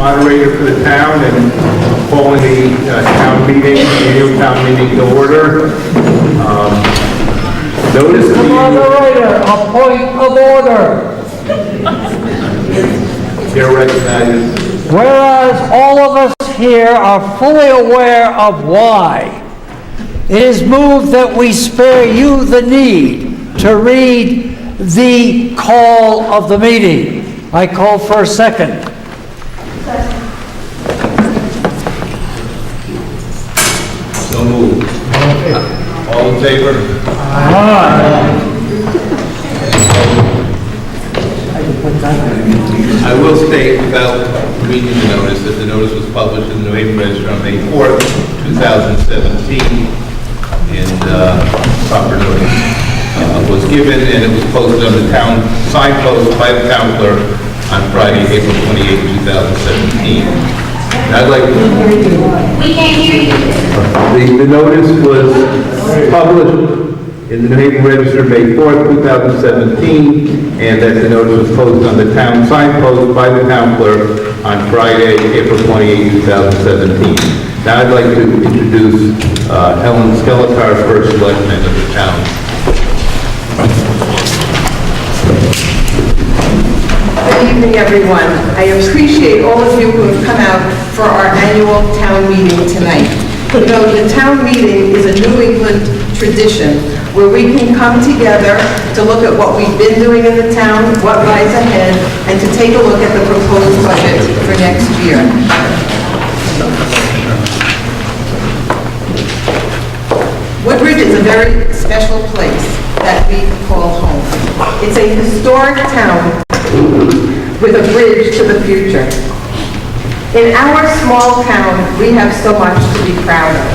moderator for the town and calling the town meeting, annual town meeting to order. Notice The moderator, a point of order. Chair recognizes. Whereas all of us here are fully aware of why, it is moved that we spare you the need to read the call of the meeting. I call for a second. So moved. All in favor? I will state, without reading the notice, that the notice was published in the New Haven Register on May 4th, 2017, and proper notice was given, and it was posted on the town signpost by the town clerk on Friday, April 28, 2017. And I'd like to... We can't hear you. The notice was published in the New Haven Register May 4th, 2017, and that the notice was posted on the town signpost by the town clerk on Friday, April 28, 2017. Now I'd like to introduce Helen Skeletar, first selectman of the town. Good evening, everyone. I appreciate all of you who have come out for our annual town meeting tonight. You know, the town meeting is a New England tradition where we can come together to look at what we've been doing in the town, what lies ahead, and to take a look at the proposed budget for next year. Woodbridge is a very special place that we call home. It's a historic town with a bridge to the future. In our small town, we have so much to be proud of.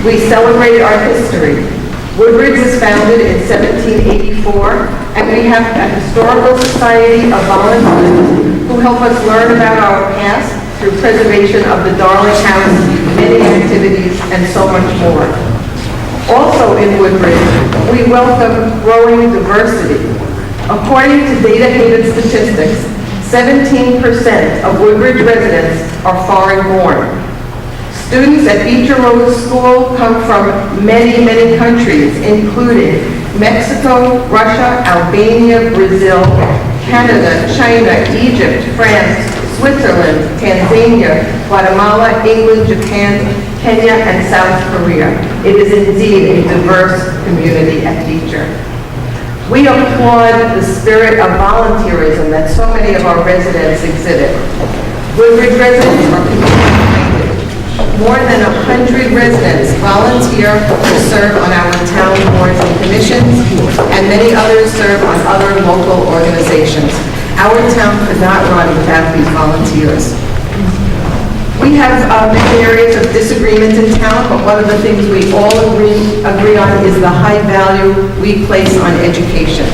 We celebrate our history. Woodbridge was founded in 1784, and we have a historical society of volunteers who help us learn about our past through preservation of the Darling House, many activities, and so much more. Also in Woodbridge, we welcome growing diversity. According to Data Haven statistics, 17% of Woodbridge residents are foreign-born. Students at Beecher Road School come from many, many countries, including Mexico, Russia, Albania, Brazil, Canada, China, Egypt, France, Switzerland, Tanzania, Guatemala, England, Japan, Kenya, and South Korea. It is indeed a diverse community at Beecher. We applaud the spirit of volunteerism that so many of our residents exhibit. Woodbridge residents are community-minded. More than 100 residents volunteer to serve on our town boards and commissions, and many others serve on other local organizations. Our town could not run without these volunteers. We have many areas of disagreement in town, but one of the things we all agree on is the high value we place on education.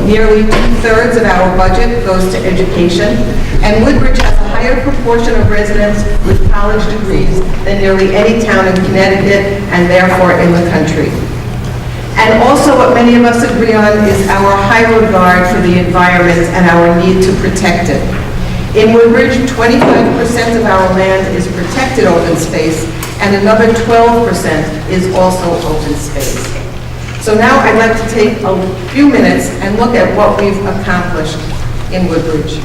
Nearly 2/3 of our budget goes to education, and Woodbridge has a higher proportion of residents with college degrees than nearly any town in Connecticut, and therefore in the country. And also what many of us agree on is our high regard for the environment and our need to protect it. In Woodbridge, 25% of our land is protected open space, and another 12% is also open space. So now I'd like to take a few minutes and look at what we've accomplished in Woodbridge.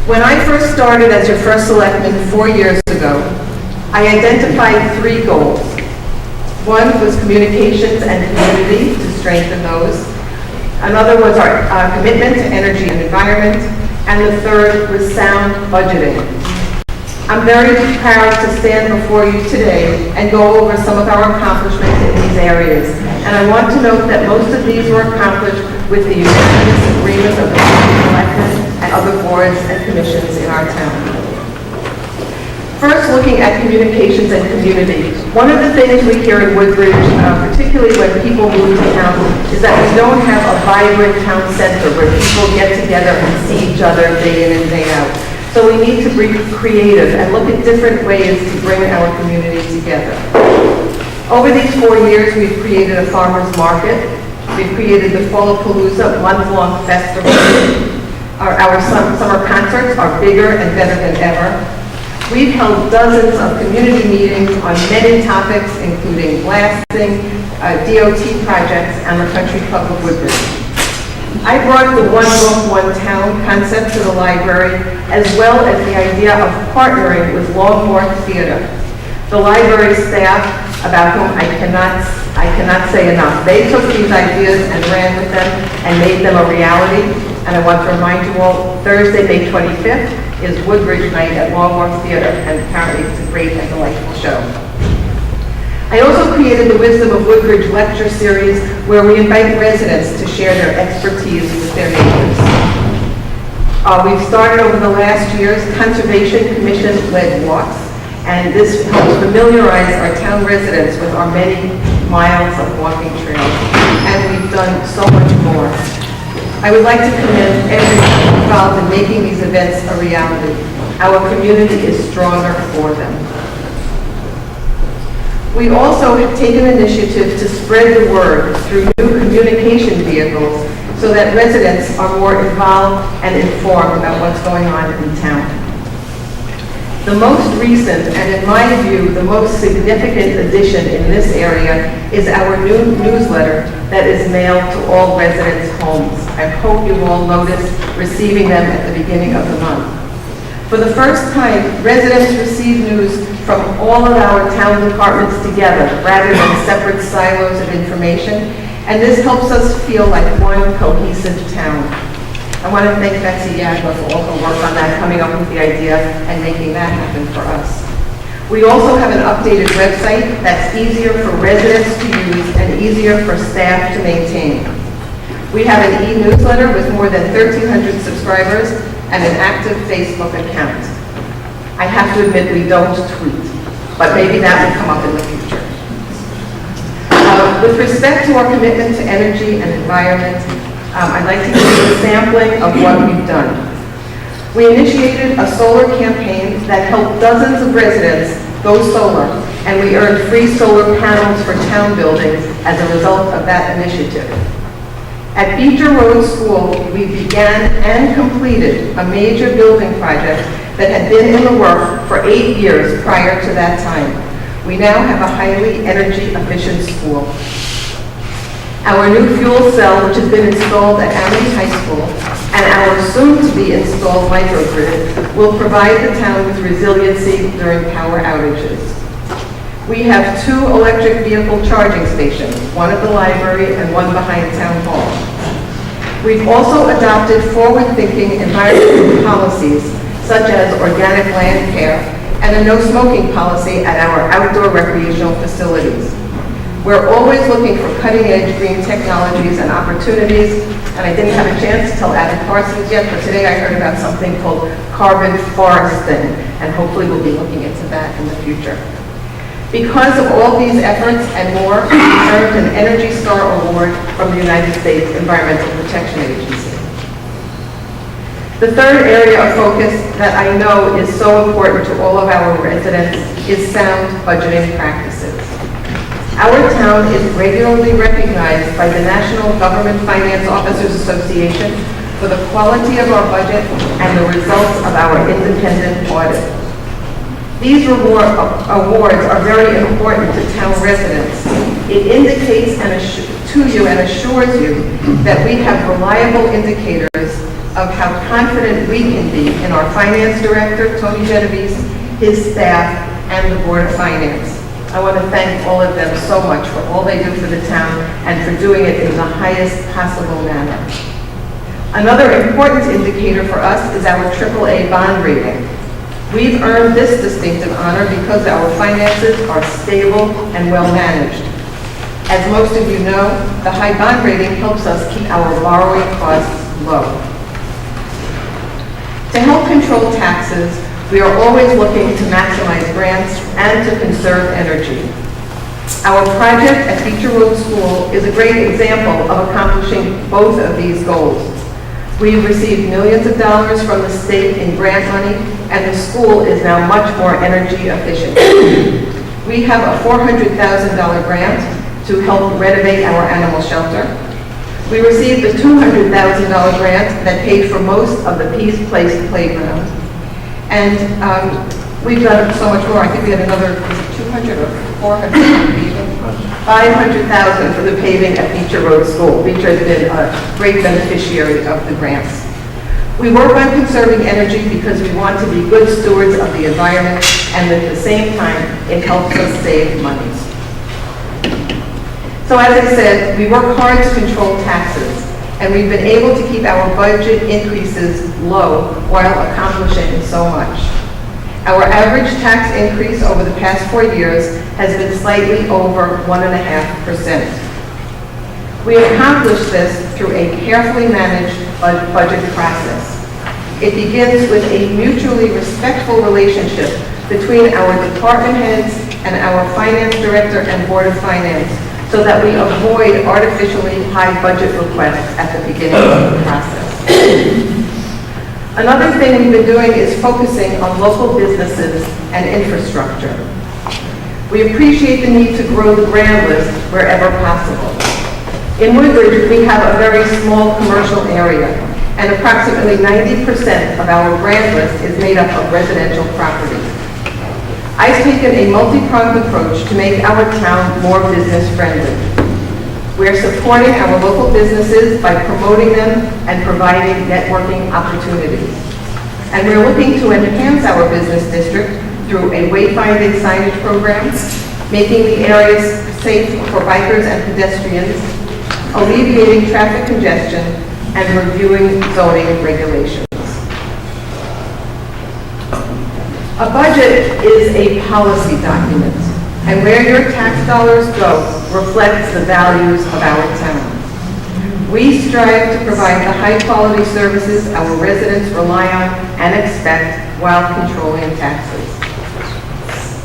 When I first started as your first selectman 4 years ago, I identified 3 goals. One was communications and community, to strengthen those. Another was our commitment to energy and environment. And the third was sound budgeting. I'm very proud to stand before you today and go over some of our accomplishments in these areas. And I want to note that most of these were accomplished with the unanimous agreement of the Selectmen and other boards and commissions in our town. First, looking at communications and community. One of the things we hear in Woodbridge, particularly when people move to town, is that we don't have a vibrant town center where people get together and see each other day in and day out. So we need to be creative and look at different ways to bring our community together. Over these 4 years, we've created a farmer's market. We've created the Fallapalooza month-long festival. Our summer concerts are bigger and better than ever. We've held dozens of community meetings on many topics, including blasting, DOT projects, and the Country Club of Woodbridge. I brought the One Book, One Town concept to the library, as well as the idea of partnering with Longmore Theater. The library staff, about whom I cannot say enough, they took these ideas and ran with them and made them a reality. And I want to remind you all, Thursday, May 25th is Woodbridge Night at Longmore Theater, and apparently it's a great and delightful show. I also created the Wisdom of Woodbridge lecture series, where we invite residents to share their expertise with their neighbors. We've started over the last year's Conservation Commission-led walks, and this helps familiarize our town residents with our many miles of walking trails, and we've done so much more. I would like to commend everyone involved in making these events a reality. Our community is stronger for them. We also have taken initiative to spread the word through new communication vehicles so that residents are more involved and informed about what's going on in town. The most recent, and in my view, the most significant addition in this area is our new newsletter that is mailed to all residents' homes. I hope you all noticed receiving them at the beginning of the month. For the first time, residents receive news from all of our town departments together rather than separate silos of information, and this helps us feel like one cohesive town. I want to thank Betsy Yagler for all her work on that, coming up with the idea and making that happen for us. We also have an updated website that's easier for residents to use and easier for staff to maintain. We have an e-newsletter with more than 1,300 subscribers and an active Facebook account. I have to admit we don't tweet, but maybe that will come up in the future. With respect to our commitment to energy and environment, I'd like to give you a sampling of what we've done. We initiated a solar campaign that helped dozens of residents go solar, and we earned free solar panels for town buildings as a result of that initiative. At Beecher Road School, we began and completed a major building project that had been in the work for 8 years prior to that time. We now have a highly energy efficient school. Our new fuel cell, which has been installed at Amity High School, and our soon-to-be installed microgrid will provide the town with resiliency during power outages. We have 2 electric vehicle charging stations, one at the library and one behind Town Hall. We've also adopted forward-thinking environmental policies, such as organic land care and a no smoking policy at our outdoor recreational facilities. We're always looking for cutting-edge green technologies and opportunities, and I didn't have a chance to tell Adam Parsons yet, but today I heard about something called carbon foresting, and hopefully we'll be looking into that in the future. Because of all these efforts and more, we earned an Energy Star Award from the United States Environmental Protection Agency. The third area of focus that I know is so important to all of our residents is sound budgeting practices. Our town is regularly recognized by the National Government Finance Officers Association for the quality of our budget and the results of our independent audit. These awards are very important to town residents. It indicates to you and assures you that we have reliable indicators of how confident we can be in our finance director, Tony Genovese, his staff, and the Board of Finance. I want to thank all of them so much for all they do for the town and for doing it in the highest possible manner. Another important indicator for us is our AAA bond rating. We've earned this distinctive honor because our finances are stable and well managed. As most of you know, the high bond rating helps us keep our borrowing costs low. To help control taxes, we are always looking to maximize grants and to conserve energy. Our project at Beecher Road School is a great example of accomplishing both of these goals. We've received millions of dollars from the state in grant money, and the school is now much more energy efficient. We have a $400,000 grant to help renovate our animal shelter. We received a $200,000 grant that paid for most of the Peace Place playground. And we've done so much more. I think we had another, was it 200 or 400? 500,000 for the paving at Beecher Road School. Beecher has been a great beneficiary of the grants. We work on conserving energy because we want to be good stewards of the environment, and at the same time, it helps us save money. So as I said, we work hard to control taxes, and we've been able to keep our budget increases low while accomplishing so much. Our average tax increase over the past 4 years has been slightly over 1.5%. We accomplish this through a carefully managed budget process. It begins with a mutually respectful relationship between our department heads and our finance director and board of finance, so that we avoid artificially high budget requests at the beginning of the process. Another thing we've been doing is focusing on local businesses and infrastructure. We appreciate the need to grow the grand list wherever possible. In Woodbridge, we have a very small commercial area, and approximately 90% of our grand list is made up of residential property. I've taken a multi-pronged approach to make our town more business-friendly. We're supporting our local businesses by promoting them and providing networking opportunities. And we're looking to enhance our business district through a wayfinding signage program, making the areas safe for bikers and pedestrians, alleviating traffic congestion, and reviewing zoning regulations. A budget is a policy document, and where your tax dollars go reflects the values of our town. We strive to provide the high-quality services our residents rely on and expect while controlling taxes.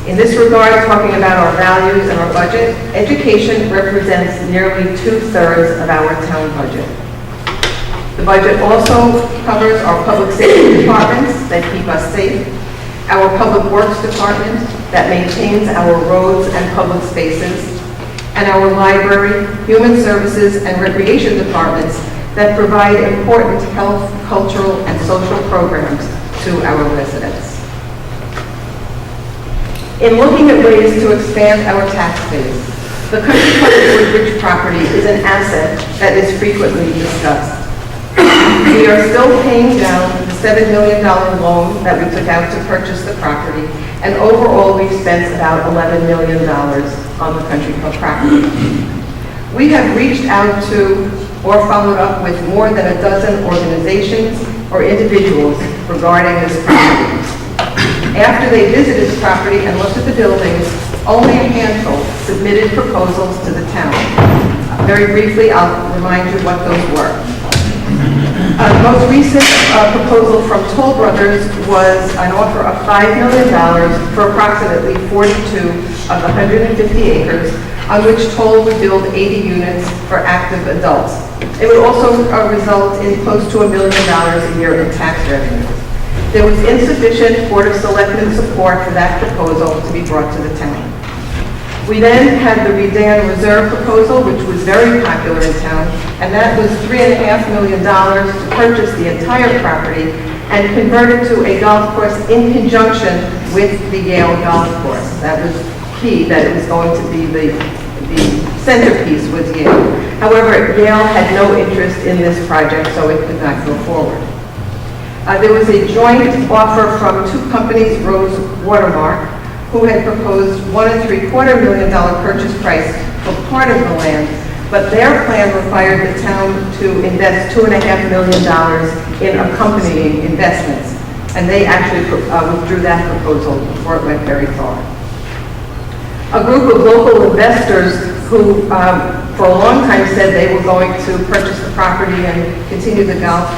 In this regard, talking about our values and our budget, education represents nearly 2/3 of our town budget. The budget also covers our public safety departments that keep us safe, our Public Works Department that maintains our roads and public spaces, and our Library, Human Services, and Recreation Departments that provide important health, cultural, and social programs to our residents. In looking at ways to expand our tax base, the Country Club Woodbridge property is an asset that is frequently discussed. We are still paying down the $7 million loan that we took out to purchase the property, and overall we've spent about $11 million on the Country Club property. We have reached out to or followed up with more than a dozen organizations or individuals regarding this property. After they visited the property and looked at the buildings, only a handful submitted proposals to the town. Very briefly, I'll remind you what those were. The most recent proposal from Toll Brothers was an offer of $5 million for approximately 42 of the 150 acres on which Toll would build 80 units for active adults. It would also result in close to $1 million a year in tax revenue. There was insufficient Board of Selectmen support for that proposal to be brought to the town. We then had the Redan Reserve proposal, which was very popular in town, and that was $3.5 million to purchase the entire property and convert it to a golf course in conjunction with the Yale Golf Course. That was key, that it was going to be the centerpiece was Yale. However, Yale had no interest in this project, so it could not go forward. There was a joint offer from two companies, Rose Watermark, who had proposed $1.75 million purchase price for part of the land, but their plan required the town to invest $2.5 million in accompanying investments, and they actually withdrew that proposal before it went very far. A group of local investors who for a long time said they were going to purchase the property and continue the golf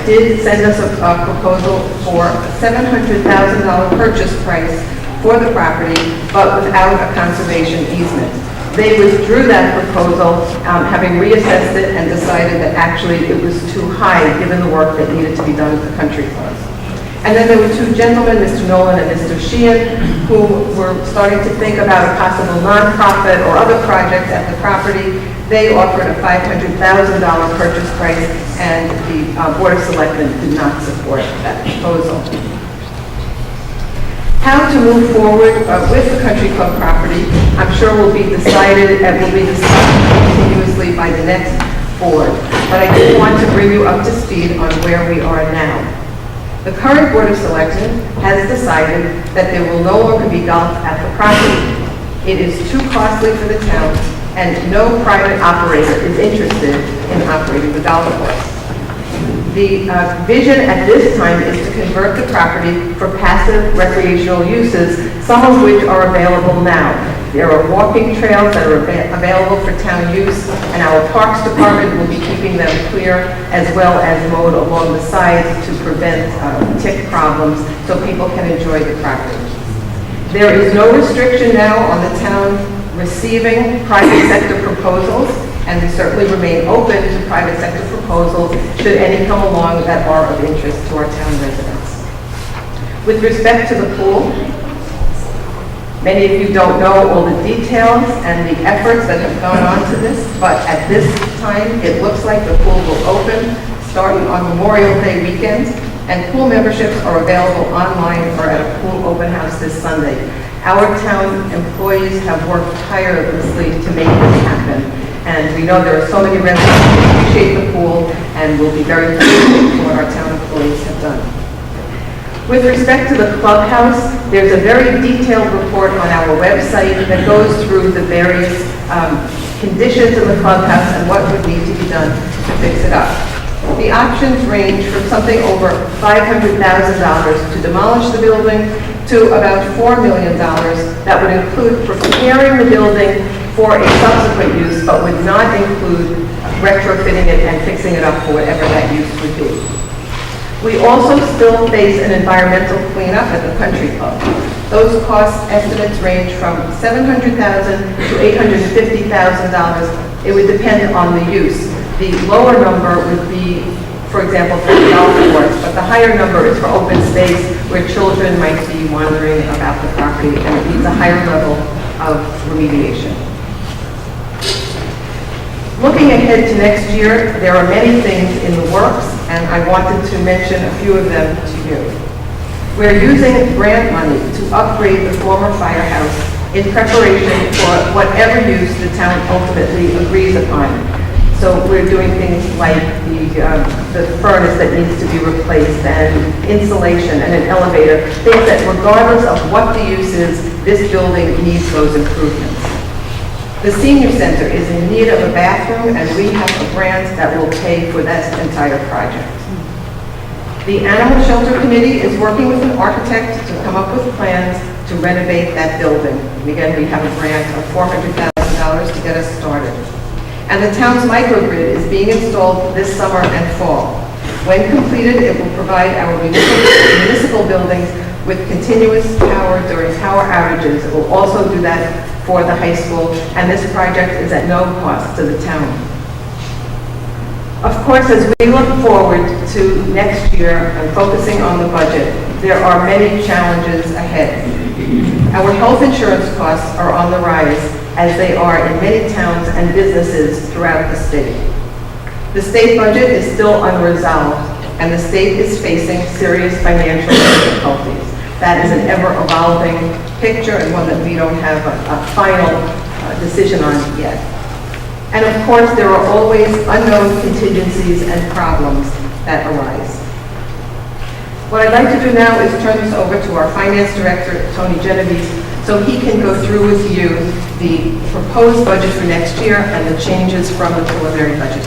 did send us a proposal for a $700,000 purchase price for the property, but without a conservation easement. They withdrew that proposal, having reassessed it and decided that actually it was too high given the work that needed to be done at the country club. And then there were two gentlemen, Mr. Nolan and Mr. Sheehan, who were starting to think about a possible nonprofit or other project at the property. They offered a $500,000 purchase price, and the Board of Selectmen did not support that proposal. How to move forward with the country club property, I'm sure will be decided and will be discussed continuously by the next board. But I just want to bring you up to speed on where we are now. The current Board of Selectmen has decided that there will no longer be golf at the property. It is too costly for the town, and no private operator is interested in operating the golf course. The vision at this time is to convert the property for passive recreational uses, some of which are available now. There are walking trails that are available for town use, and our Parks Department will be keeping them clear, as well as mowed along the sides to prevent tick problems, so people can enjoy the property. There is no restriction now on the town receiving private sector proposals, and we certainly remain open to private sector proposals should any come along that are of interest to our town residents. With respect to the pool, many of you don't know all the details and the efforts that have gone on to this, but at this time, it looks like the pool will open starting on Memorial Day weekend, and pool memberships are available online or at a pool open house this Sunday. Our town employees have worked tirelessly to make this happen, and we know there are so many residents who appreciate the pool and will be very thankful for what our town employees have done. With respect to the clubhouse, there's a very detailed report on our website that goes through the various conditions of the clubhouse and what would need to be done to fix it up. The options range from something over $500,000 to demolish the building to about $4 million that would include preparing the building for a subsequent use, but would not include retrofitting it and fixing it up for whatever that use would be. We also still face an environmental cleanup at the country club. Those cost estimates range from $700,000 to $850,000. It would depend on the use. The lower number would be, for example, for the golf course, but the higher number is for open space where children might be wandering about the property, and it needs a higher level of remediation. Looking ahead to next year, there are many things in the works, and I wanted to mention a few of them to you. We're using grant money to upgrade the former firehouse in preparation for whatever use the town ultimately agrees upon. So we're doing things like the furnace that needs to be replaced, and insulation, and an elevator, things that regardless of what the use is, this building needs those improvements. The senior center is in need of a bathroom, and we have a grant that will pay for that entire project. The Animal Shelter Committee is working with an architect to come up with plans to renovate that building. And again, we have a grant of $400,000 to get us started. And the town's microgrid is being installed this summer and fall. When completed, it will provide our municipal buildings with continuous power during power outages. It will also do that for the high school, and this project is at no cost to the town. Of course, as we look forward to next year and focusing on the budget, there are many challenges ahead. Our health insurance costs are on the rise, as they are in many towns and businesses throughout the state. The state budget is still unresolved, and the state is facing serious financial difficulties. That is an ever-evolving picture, and one that we don't have a final decision on yet. And of course, there are always unknown contingencies and problems that arise. What I'd like to do now is turn this over to our Finance Director, Tony Genovese, so he can go through with you the proposed budget for next year and the changes from the preliminary budget.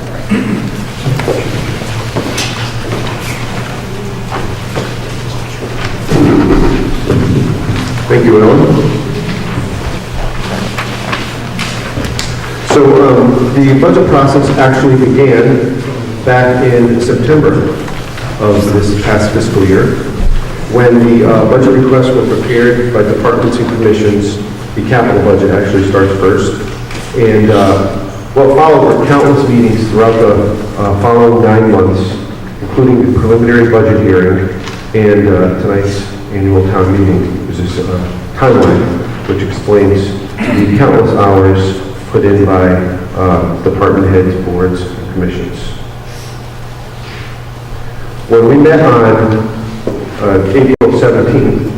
Thank you, Ellen. So the budget process actually began back in September of this past fiscal year, when the budget requests were prepared by departments and commissions. The capital budget actually starts first, and what followed were countless meetings throughout the following 9 months, including the preliminary budget hearing and tonight's annual town meeting. There's this timeline which explains the countless hours put in by department heads, boards, and commissions. When we met on April 17th,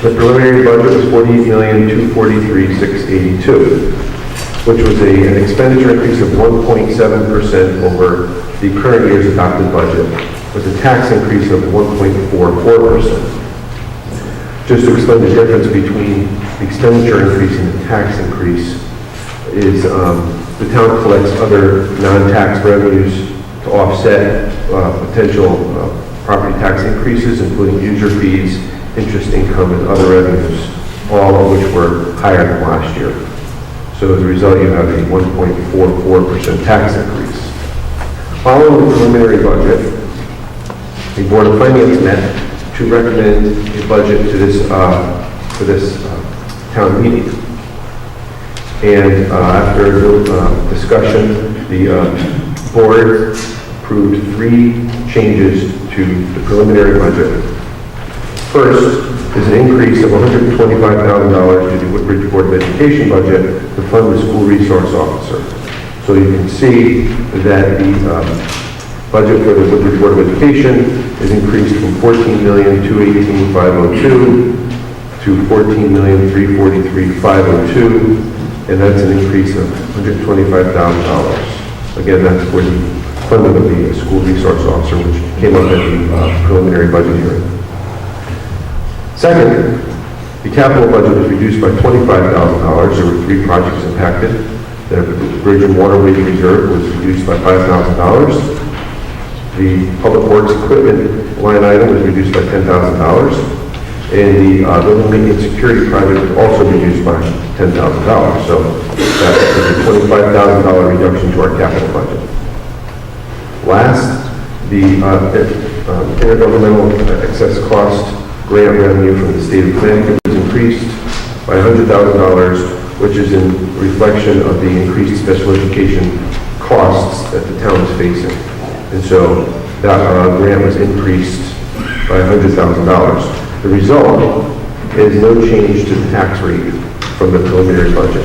the preliminary budget was $48,243,682, which was an expenditure increase of 1.7% over the current year's adopted budget, with a tax increase of 1.44%. Just to explain the difference between the expenditure increase and the tax increase is the town collects other non-tax revenues to offset potential property tax increases, including user fees, interest income, and other revenues, all of which were higher than last year. So as a result, you have a 1.44% tax increase. Following the preliminary budget, the Board of Finance met to recommend a budget to this town meeting. And after discussion, the board approved 3 changes to the preliminary budget. First is an increase of $125,000 to the Woodbridge Board of Education budget to fund the school resource officer. So you can see that the budget for the Woodbridge Board of Education is increased from $14,218,502 to $14,343,502, and that's an increase of $125,000. Again, that's for the funding of the school resource officer, which came up at the preliminary budget hearing. Second, the capital budget was reduced by $25,000. There were 3 projects impacted. The Bridge and Waterways Reserve was reduced by $5,000. The Public Works Equipment line item was reduced by $10,000. And the building maintenance security project was also reduced by $10,000. So that is a $25,000 reduction to our capital budget. Last, the intergovernmental excess cost grant revenue from the state of Connecticut was increased by $100,000, which is in reflection of the increased special education costs that the town is facing. And so that grant was increased by $100,000. The result is no change to the tax rate from the preliminary budget.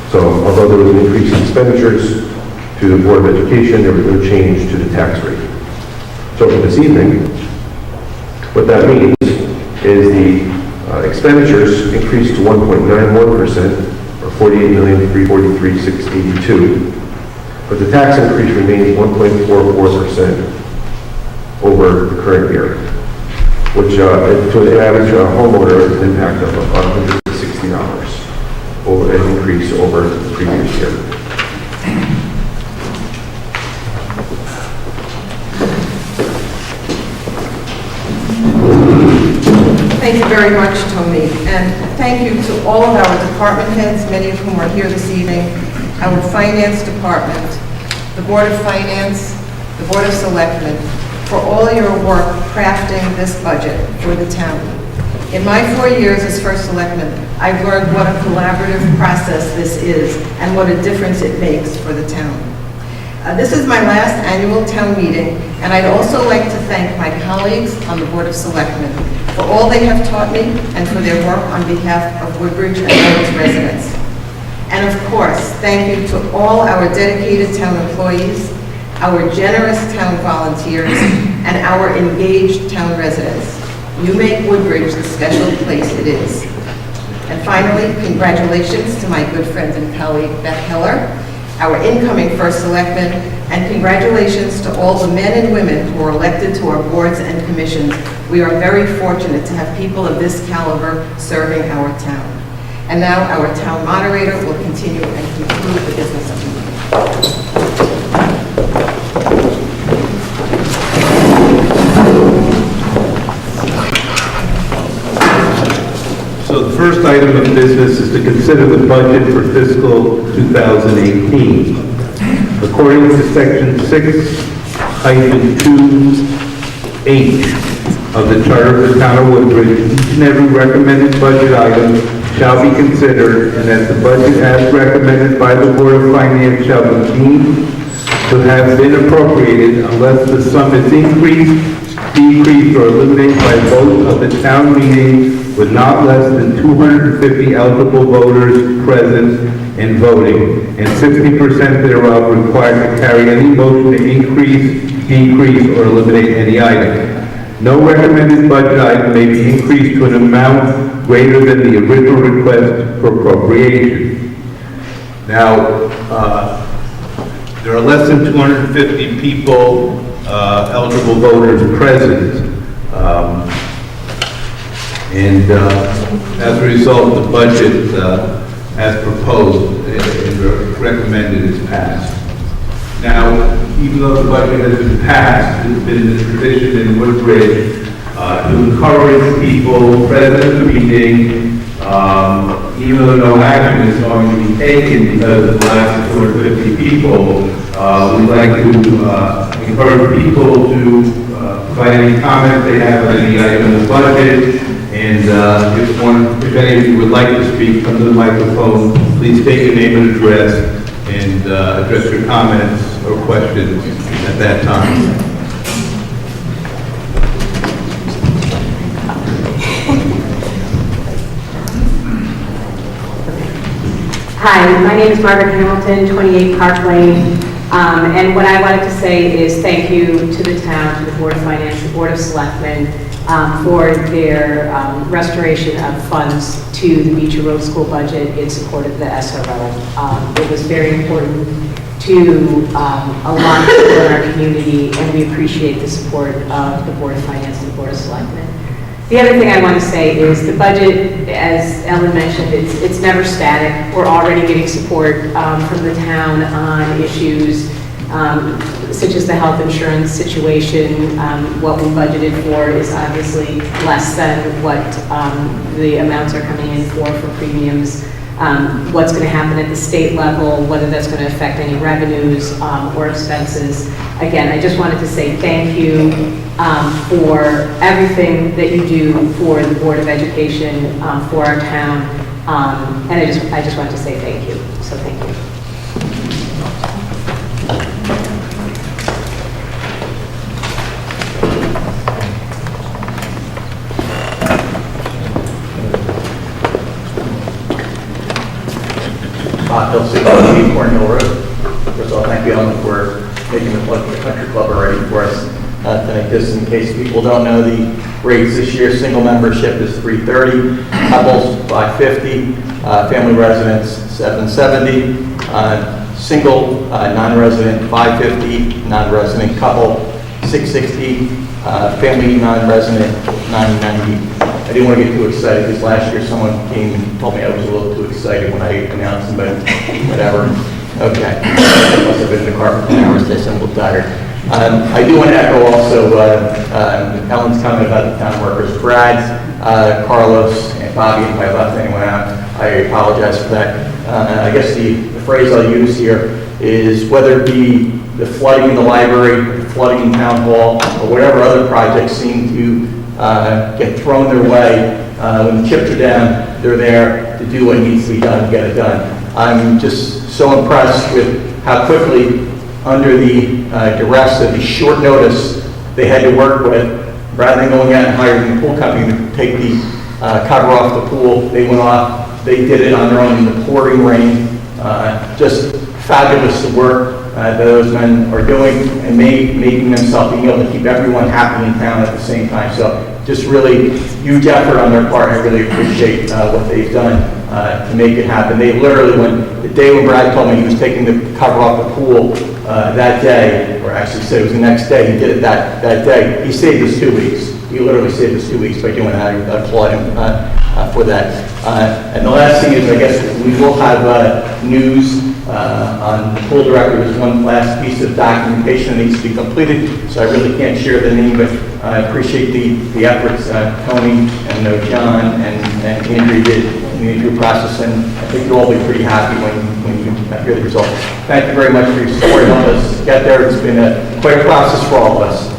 So although there was an increase in expenditures to the Board of Education, there was no change to the tax rate. So for this evening, what that means is the expenditures increased to 1.91%, or $48,343,682, but the tax increase remains 1.44% over the current year, which to an average homeowner is an impact of about $160 over an increase over the previous year. Thank you very much, Tony, and thank you to all of our department heads, many of whom are here this evening, our finance department, the Board of Finance, the Board of Selectmen, for all your work crafting this budget for the town. In my 4 years as first selectman, I've learned what a collaborative process this is and what a difference it makes for the town. This is my last annual town meeting, and I'd also like to thank my colleagues on the Board of Selectmen for all they have taught me and for their work on behalf of Woodbridge and its residents. And of course, thank you to all our dedicated town employees, our generous town volunteers, and our engaged town residents. You make Woodbridge the special place it is. And finally, congratulations to my good friend and colleague, Beth Heller, our incoming first selectman, and congratulations to all the men and women who are elected to our boards and commissions. We are very fortunate to have people of this caliber serving our town. And now our town moderator will continue and conclude the business of the meeting. So the first item of business is to consider the budget for fiscal 2018. According to section 6-2H of the Charter of the Town of Woodbridge, each and every recommended budget item shall be considered, and that the budget as recommended by the Board of Finance shall be deemed to have been appropriated unless the sum is increased, decreased, or eliminated by vote of the town meeting with not less than 250 eligible voters present and voting, and 60% thereof required to carry any motion to increase, decrease, or eliminate any item. No recommended budget item may be increased to an amount greater than the original request for appropriation. Now, there are less than 250 people, eligible voters present. And as a result, the budget as proposed and recommended is passed. Now, even though the budget has been passed, it's been the tradition in Woodbridge to encourage people present at the meeting, even though no action is going to be taken because of the last 250 people, we'd like to encourage people to provide any comments they have on any item in the budget. And if any of you would like to speak, come to the microphone, please state your name and address and address your comments or questions at that time. Hi, my name is Margaret Hamilton, 28 Park Lane. And what I wanted to say is thank you to the town, to the Board of Finance, the Board of Selectmen, for their restoration of funds to the Beecher Road School budget in support of the SRO. It was very important to a lot of people in our community, and we appreciate the support of the Board of Finance and the Board of Selectmen. The other thing I want to say is the budget, as Ellen mentioned, it's never static. We're already getting support from the town on issues such as the health insurance situation. What we budgeted for is obviously less than what the amounts are coming in for premiums. What's going to happen at the state level, whether that's going to affect any revenues or expenses. Again, I just wanted to say thank you for everything that you do for the Board of Education, for our town, and I just wanted to say thank you. So thank you. Bill Seaton, Cornhill Road. First of all, thank you, Ellen, for making the country club already for us tonight. Just in case people don't know, the rates this year: single membership is $330, couples $550, family residents $770, single non-resident $550, non-resident couple $660, family non-resident $990. I didn't want to get too excited because last year someone came and told me I was a little too excited when I announced them, but whatever. Okay. I must have been in the car for 10 hours, so I'm a little tired. I do want to echo also Ellen's comment about the town workers. Brad, Carlos, and Bobby, if I left anyone out, I apologize for that. I guess the phrase I'll use here is whether it be the flooding in the library, the flooding in town hall, or whatever other projects seem to get thrown their way. When the chips are down, they're there to do what needs to be done, get it done. I'm just so impressed with how quickly, under the duress of the short notice they had to work with, rather than going out and hiring the pool company to take the cover off the pool, they went off, they did it on their own in the pouring rain. Just fabulous the work that those men are doing and making themselves, being able to keep everyone happy in town at the same time. So just really huge effort on their part. I really appreciate what they've done to make it happen. They literally, the day when Brad told me he was taking the cover off the pool that day, or actually said it was the next day, he did it that day. He saved us 2 weeks. He literally saved us 2 weeks by doing that. I applaud him for that. And the last thing is, I guess we will have news on the pool director. There's one last piece of documentation that needs to be completed, so I really can't share the name, but I appreciate the efforts Tony and John and Andrew did in the interview process, and I think you'll all be pretty happy when you hear the results. Thank you very much for your support. Help us get there. It's been quite a process for all of us.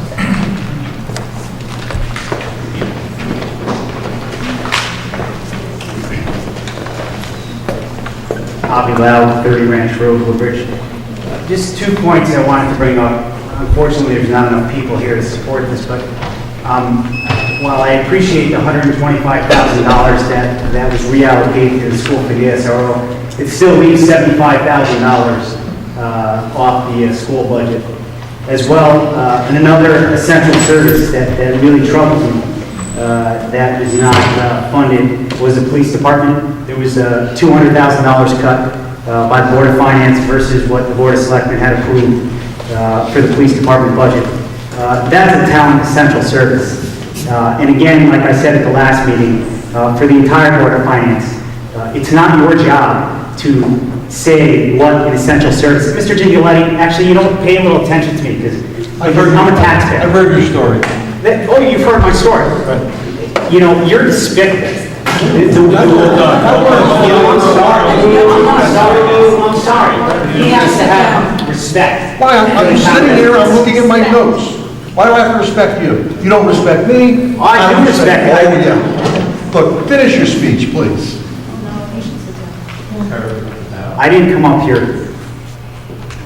Bobby Lau, 30 Ranch Road, Woodbridge. Just 2 points I wanted to bring up. Unfortunately, there's not enough people here to support this, but while I appreciate the $125,000 that was reallocated to the school for the SRO, it still leaves $75,000 off the school budget. As well, and another essential service that really troubles me, that is not funded, was the police department. There was a $200,000 cut by the Board of Finance versus what the Board of Selectmen had approved for the police department budget. That's a town essential service. And again, like I said at the last meeting, for the entire Board of Finance, it's not your job to say what an essential service is. Mr. Gingoletti, actually, you don't pay a little attention to me because I'm a taxpayer. I've heard your story. Oh, you've heard my story. You know, you're despicable. I'm sorry. He has to have respect. Why? I'm sitting here, I'm looking at my notes. Why do I have to respect you? You don't respect me. I do respect you. Oh, yeah. Look, finish your speech, please. I didn't come up here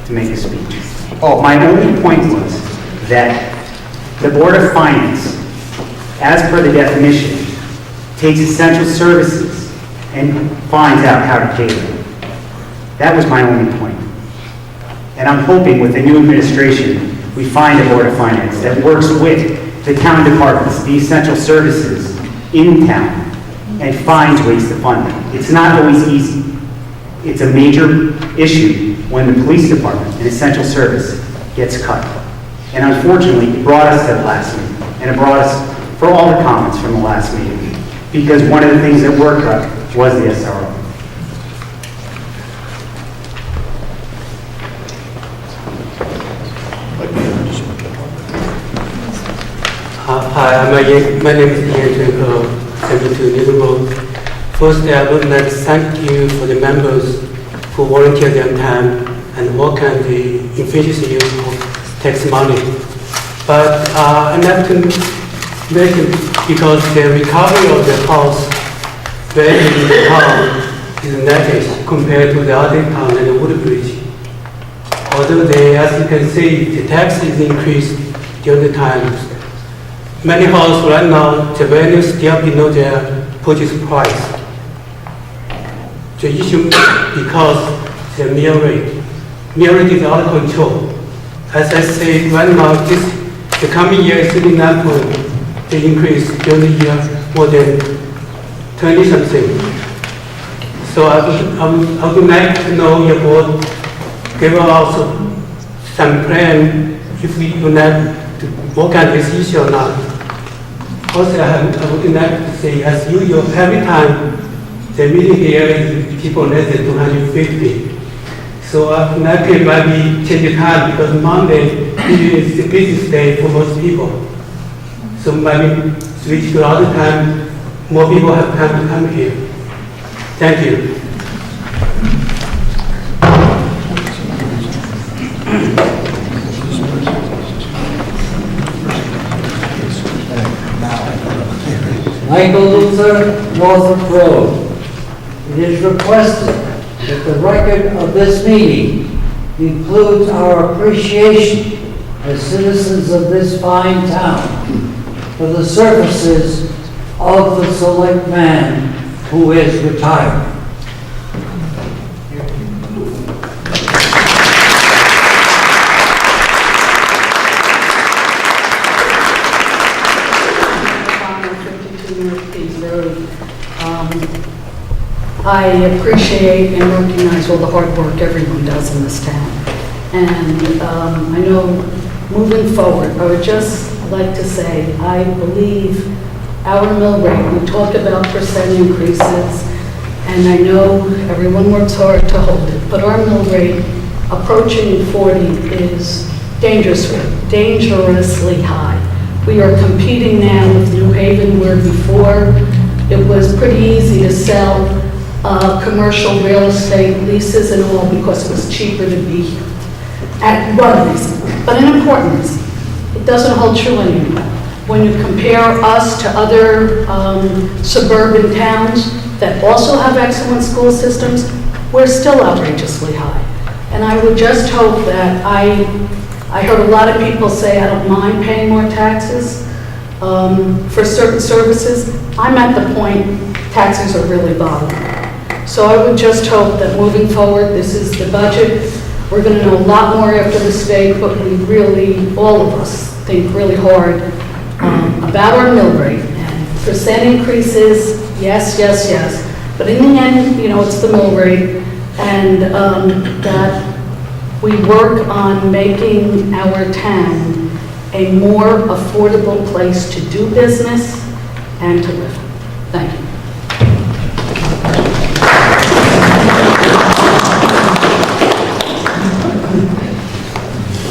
to make a speech. Oh. My only point was that the Board of Finance, as per the definition, takes essential services and finds out how to pay them. That was my only point. And I'm hoping with the new administration, we find a Board of Finance that works with the town departments, the essential services in town, and finds ways to fund them. It's not always easy. It's a major issue when the police department, an essential service, gets cut. And unfortunately, it brought us to the last meeting, and it brought us for all the comments from the last meeting, because one of the things that were cut was the SRO. Hi, my name is Ian Twinkle, 72 Little Road. First, I would like to thank you for the members who volunteer their time and work on the efficiency use of tax money. But I'd like to make it because the recovery of the house where the town is negative compared to the other town and the Woodbridge. Although as you can see, the tax is increased during the time. Many houses right now, the value is still below their purchase price. The issue because the mill rate is out of control. As I said, right now, the coming year is 39 point. The increase during the year more than 20 something. So I would like to know your board give us also some plan if we would like to work on this issue or not. Also, I would like to say, as usual, every time the meeting here is people less than 250. So I like it might be change the time because Monday is the business day for most people. So maybe switch to other time, more people have time to come here. Thank you. Michael Luther, Norfolk Road. It is requested that the record of this meeting includes our appreciation as citizens of this fine town for the services of the Selectman who is retired. I appreciate and recognize all the hard work everyone does in this town. And I know moving forward, I would just like to say, I believe our mill rate, we talk about percent increases, and I know everyone works hard to hold it, but our mill rate approaching 40 is dangerously high. We are competing now with New Haven, where before it was pretty easy to sell commercial real estate leases and all because it was cheaper to be here. At one reason, but an important reason. It doesn't hold true anymore. When you compare us to other suburban towns that also have excellent school systems, we're still outrageously high. And I would just hope that I heard a lot of people say, I don't mind paying more taxes, for certain services, I'm at the point taxes are really bothering me. So I would just hope that moving forward, this is the budget. We're going to know a lot more after the state, but we really, all of us, think really hard about our mill rate. And percent increases, yes, yes, yes. But in the end, you know, it's the mill rate. And that we work on making our town a more affordable place to do business and to live. Thank you.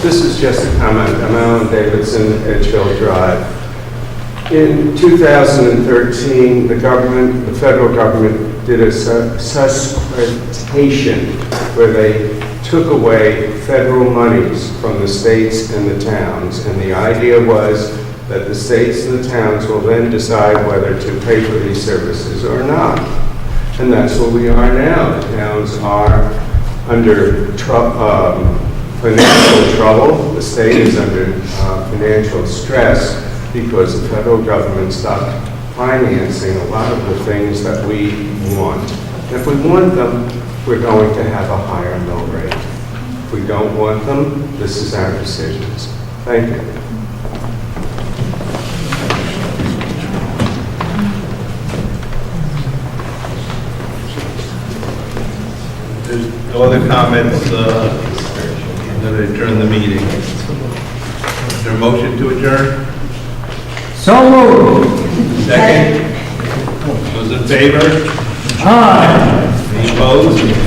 This is just a comment. I'm Alan Davidson, Edgehill Drive. In 2013, the federal government did a susquetation where they took away federal monies from the states and the towns. And the idea was that the states and the towns will then decide whether to pay for these services or not. And that's where we are now. The towns are under financial trouble. The state is under financial stress because the federal government stopped financing a lot of the things that we want. If we want them, we're going to have a higher mill rate. If we don't want them, this is our decisions. Thank you. There's no other comments, I'm going to adjourn the meeting. Is there a motion to adjourn? So moved. Second? Those in favor? Aye. Any opposed? Adjourned.